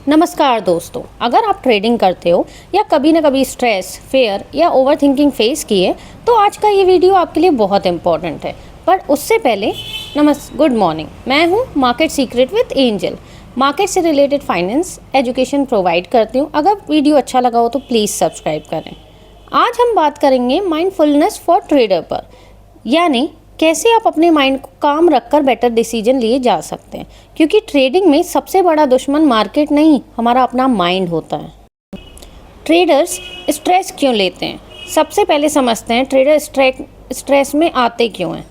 नमस्कार दोस्तों, अगर आप ट्रेडिंग करते हो या कभी ना कभी स्ट्रेस, फेयर या ओवरथिंकिंग फेस किए तो आज का ये वीडियो आपके लिए बहुत इंपॉर्टेंट है। पर उससे पहले गुड मॉर्निंग। मैं हूँ market secret with angel. Market से रिलेटेड फाइनेंस एजुकेशन प्रोवाइड करती हूँ। अगर वीडियो अच्छा लगा हो तो प्लीज़ सब्सक्राइब करें। आज हम बात करेंगे माइंडफुलनेस फॉर ट्रेडर पर, यानी कैसे आप अपने माइंड को काम रखकर बेटर डिसीजन लिए जा सकते हैं, क्योंकि ट्रेडिंग में सबसे बड़ा दुश्मन मार्केट नहीं, हमारा अपना माइंड होता है। ट्रेडर्स स्ट्रेस क्यों लेते हैं? सबसे पहले समझते हैं ट्रेडर स्ट्रेस में आते क्यों हैं।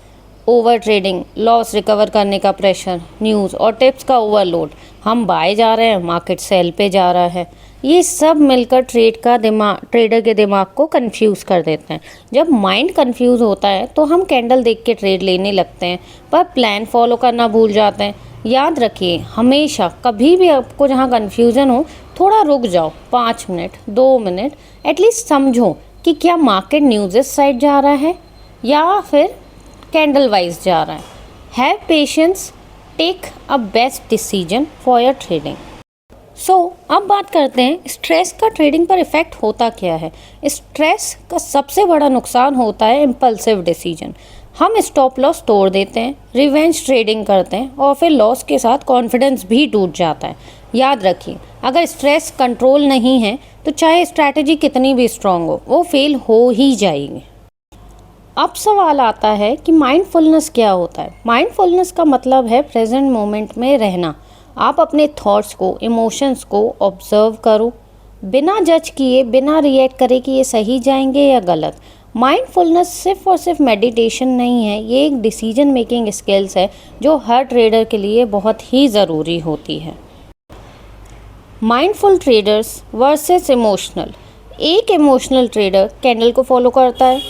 ओवर ट्रेडिंग, लॉस रिकवर करने का प्रेशर, न्यूज़ और टिप्स का ओवरलोड, हम बाय जा रहे हैं, मार्केट सेल पे जा रहा है, ये सब मिलकर ट्रेडर के दिमाग को कंफ्यूज कर देते हैं। जब माइंड कंफ्यूज होता है तो हम कैंडल देख के ट्रेड लेने लगते हैं, पर प्लान फॉलो करना भूल जाते हैं। याद रखिए, हमेशा कभी भी आपको जहाँ कन्फ्यूज़न हो, थोड़ा रुक जाओ, 5 मिनट 2 मिनट एटलीस्ट समझो कि क्या मार्केट न्यूज़ साइड जा रहा है या फिर कैंडल वाइज जा रहा है। Have patience, take a best decision for your trading. अब बात करते हैं स्ट्रेस का ट्रेडिंग पर इफ़ेक्ट होता क्या है। स्ट्रेस का सबसे बड़ा नुकसान होता है इम्पल्सिव डिसीजन। हम स्टॉप लॉस तोड़ देते हैं, रिवेंज ट्रेडिंग करते हैं और फिर लॉस के साथ कॉन्फिडेंस भी टूट जाता है। याद रखिए, अगर स्ट्रेस कंट्रोल नहीं है तो चाहे स्ट्रैटेजी कितनी भी स्ट्रांग हो, वो फेल हो ही जाएगी। अब सवाल आता है कि माइंडफुलनेस क्या होता है। माइंडफुलनेस का मतलब है प्रेजेंट मोमेंट में रहना। आप अपने थॉट्स को, इमोशंस को ऑब्जर्व करो, बिना जज किए, बिना रिएक्ट करे कि ये सही जाएंगे या गलत। माइंडफुलनेस सिर्फ और सिर्फ मेडिटेशन नहीं है, ये एक डिसीजन मेकिंग स्किल्स है जो हर ट्रेडर के लिए बहुत ही ज़रूरी होती है। Mindful traders versus emotional. एक इमोशनल ट्रेडर कैंडल को फॉलो करता है,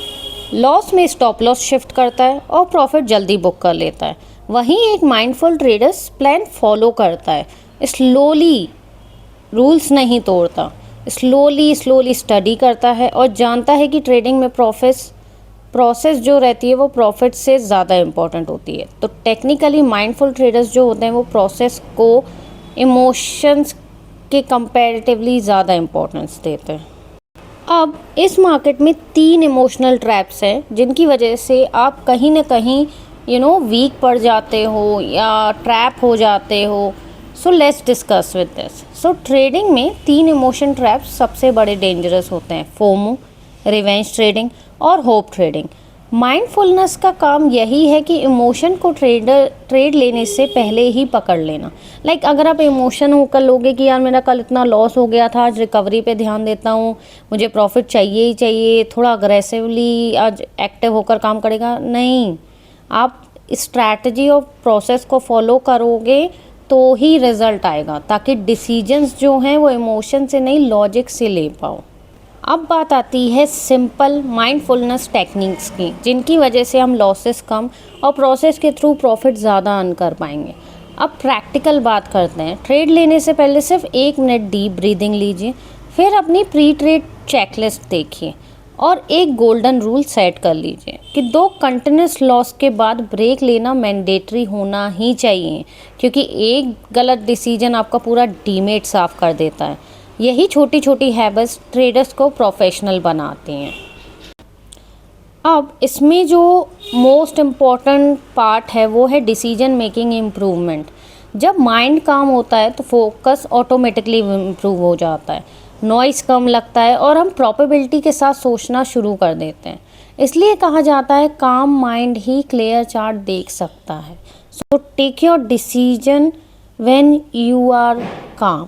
लॉस में स्टॉप लॉस शिफ्ट करता है और प्रॉफिट जल्दी बुक कर लेता है। वहीं एक माइंडफुल ट्रेडर्स प्लान फॉलो करता है, स्लोली, रूल्स नहीं तोड़ता, स्लोली स्टडी करता है और जानता है कि ट्रेडिंग में प्रोसेस जो रहती है वो प्रॉफिट से ज़्यादा इम्पॉर्टेंट होती है। तो टेक्निकली माइंडफुल ट्रेडर्स जो होते हैं वो प्रोसेस को इमोशंस के कंपैरेटिवली ज़्यादा इम्पोर्टेंस देते हैं। अब इस मार्केट में 3 इमोशनल ट्रैप्स हैं जिनकी वजह से आप कहीं ना कहीं वीक पड़ जाते हो या ट्रैप हो जाते हो। So let's discuss with this. So trading में 3 इमोशन ट्रैप्स सबसे बड़े डेंजरस होते हैं: फोमो, रिवेंज ट्रेडिंग और होप ट्रेडिंग। माइंडफुलनेस का काम यही है कि इमोशन को ट्रेड लेने से पहले ही पकड़ लेना। अगर आप इमोशन होकर लोगे कि यार मेरा कल इतना लॉस हो गया था, आज रिकवरी पे ध्यान देता हूँ, मुझे प्रॉफिट चाहिए ही चाहिए, थोड़ा अग्रेसिवली आज एक्टिव होकर काम करेगा, नहीं। आप स्ट्रैटेजी और प्रोसेस को फॉलो करोगे तो ही रिजल्ट आएगा, ताकि डिसीजंस जो हैं वो इमोशन से नहीं, लॉजिक से ले पाओ। अब बात आती है सिंपल माइंडफुलनेस टेक्निक्स की, जिनकी वजह से हम लॉसेस कम और प्रोसेस के थ्रू प्रॉफिट ज़्यादा अर्न कर पाएंगे। अब प्रैक्टिकल बात करते हैं। ट्रेड लेने से पहले सिर्फ 1 मिनट डीप ब्रीदिंग लीजिए, फिर अपनी प्री ट्रेड चेकलिस्ट देखिए और एक गोल्डन रूल सेट कर लीजिए कि 2 कंटिन्यूस लॉस के बाद ब्रेक लेना मैंडेटरी होना ही चाहिए, क्योंकि एक गलत डिसीजन आपका पूरा डीमेट साफ कर देता है। यही छोटी छोटी हैबिट्स ट्रेडर्स को प्रोफेशनल बनाती हैं। अब इसमें जो मोस्ट इम्पॉर्टेंट पार्ट है वो है डिसीजन मेकिंग इम्प्रूवमेंट। जब माइंड काम होता है तो फोकस ऑटोमेटिकली इम्प्रूव हो जाता है, नॉइस कम लगता है और हम प्रोबेबिलिटी के साथ सोचना शुरू कर देते हैं। इसलिए कहा जाता है काम माइंड ही क्लियर चार्ट देख सकता है। So take your decision when you are calm.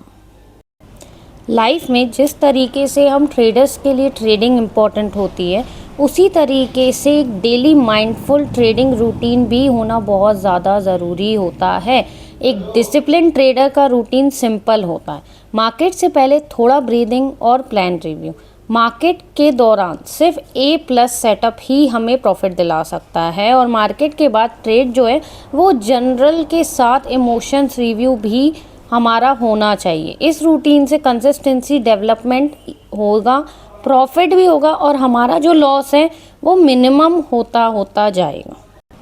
Life में जिस तरीके से हम ट्रेडर्स के लिए ट्रेडिंग इम्पॉर्टेंट होती है, उसी तरीके से एक डेली माइंडफुल ट्रेडिंग रूटीन भी होना बहुत ज़्यादा ज़रूरी होता है। एक डिसिप्लिन ट्रेडर का रूटीन सिंपल होता है: मार्केट से पहले थोड़ा ब्रीदिंग और प्लान रिव्यू। मार्केट के दौरान सिर्फ A+ सेटअप ही हमें प्रॉफिट दिला सकता है और मार्केट के बाद ट्रेड जो है वो जनरल के साथ इमोशंस रिव्यू भी हमारा होना चाहिए। इस रूटीन से कंसिस्टेंसी डेवलपमेंट होगा, प्रॉफिट भी होगा और हमारा जो लॉस है वो मिनिमम होता जाएगा।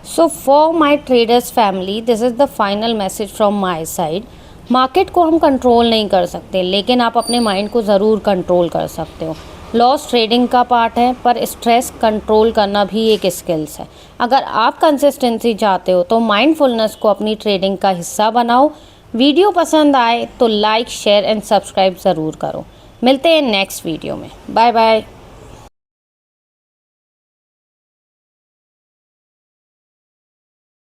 So for my traders family, this is the final message from my side. Market को हम कंट्रोल नहीं कर सकते, लेकिन आप अपने माइंड को ज़रूर कंट्रोल कर सकते हो। लॉस ट्रेडिंग का पार्ट है, पर स्ट्रेस कंट्रोल करना भी एक स्किल्स है। अगर आप कंसिस्टेंसी चाहते हो तो माइंडफुलनेस को अपनी ट्रेडिंग का हिस्सा बनाओ। वीडियो पसंद आए तो लाइक, शेयर एंड सब्सक्राइब ज़रूर करो। मिलते हैं नेक्स्ट वीडियो में। Bye bye.